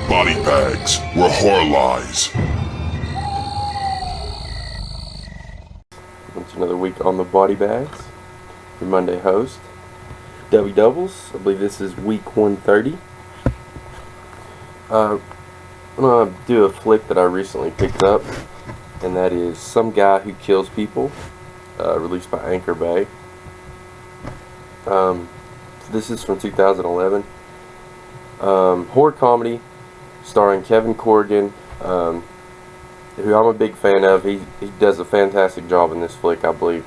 Body bags were horror lies. It's another week on the body bags. Your Monday host, Dubbles. I believe this is week 130. I'm gonna do a flick that I recently picked up, and that is Some Guy Who Kills People, released by Anchor Bay. This is from 2011. Horror comedy starring Kevin Corrigan, who I'm a big fan of. He does a fantastic job in this flick, I believe.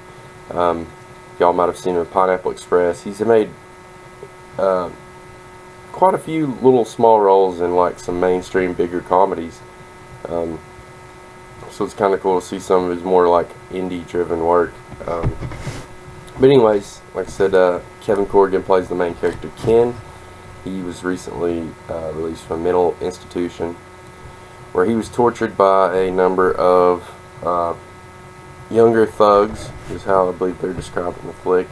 Y'all might have seen him in Pineapple Express. He's made quite a few little small roles in like some mainstream bigger comedies. So it's kind of cool to see some of his more like indie driven work. But anyways, like I said, Kevin Corrigan plays the main character Ken. He was recently released from a mental institution where he was tortured by a number of younger thugs, is how I believe they're described in the flick.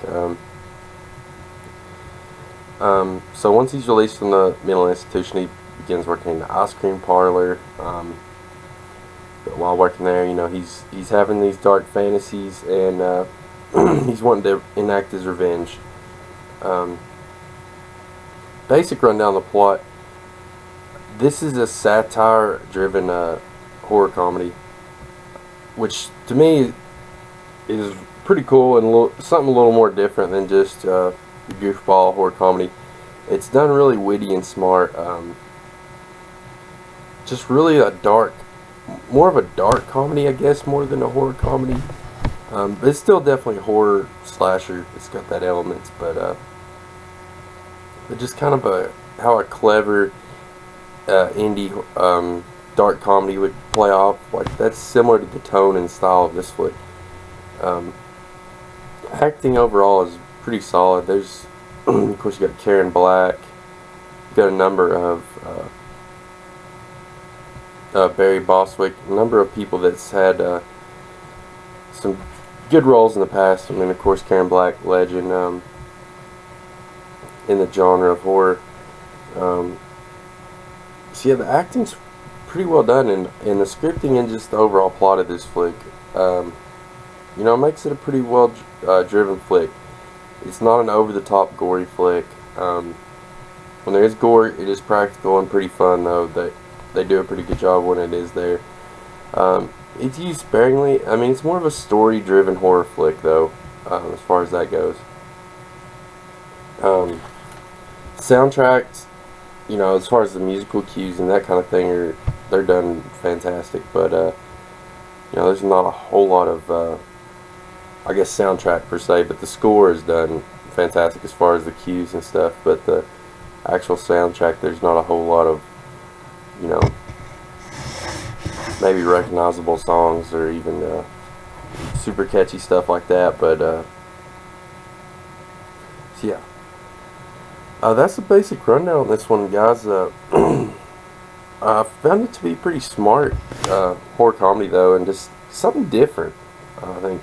So once he's released from the mental institution, he begins working in the ice cream parlor. But while working there, you know, he's having these dark fantasies, and he's wanting to enact his revenge. Basic rundown of the plot. This is a satire-driven horror comedy, which to me is pretty cool and something a little more different than just goofball horror comedy. It's done really witty and smart. Just really more of a dark comedy, I guess, more than a horror comedy. But it's still definitely a horror slasher. It's got that elements, but just kind of how a clever indie dark comedy would play off. Like, that's similar to the tone and style of this flick. Acting overall is pretty solid. There's of course you got Karen Black. You got a number of Barry Bostwick, a number of people that's had some good roles in the past. I mean, of course, Karen Black, legend in the genre of horror. So yeah, the acting's pretty well done, and the scripting and just the overall plot of this flick, you know, makes it a pretty well driven flick. It's not an over-the-top gory flick. When there is gore, it is practical and pretty fun, though. They do a pretty good job when it is there. It's used sparingly. I mean, it's more of a story-driven horror flick, though, as far as that goes. Soundtracks, you know, as far as the musical cues and that kind of thing, they're done fantastic. But you know, there's not a whole lot of I guess soundtrack per se, but the score is done fantastic as far as the cues and stuff. But the actual soundtrack, there's not a whole lot of, you know, maybe recognizable songs or even super catchy stuff like that. But so yeah, that's the basic rundown on this one, guys. I found it to be pretty smart horror comedy, though, and just something different. I think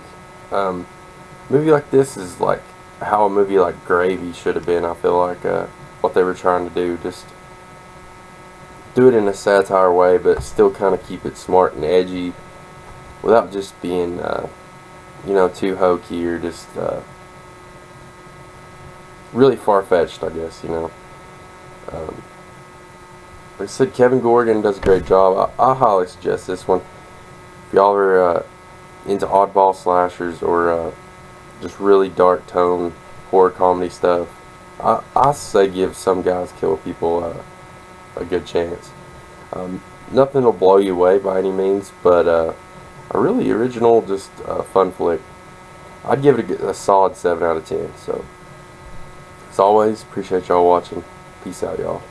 movie like this is like how a movie like Gravy should have been. I feel like what they were trying to do, just do it in a satire way, but still kind of keep it smart and edgy without just being you know, too hokey or just really far-fetched, I guess, you know. Like I said, Kevin Corrigan does a great job. I highly suggest this one. If y'all are into oddball slashers or just really dark tone horror comedy stuff, I say give Some Guys Kill People a good chance. Nothing will blow you away by any means, but a really original, just fun flick. I'd give it a solid 7 out of 10. So, as always, appreciate y'all watching. Peace out, y'all.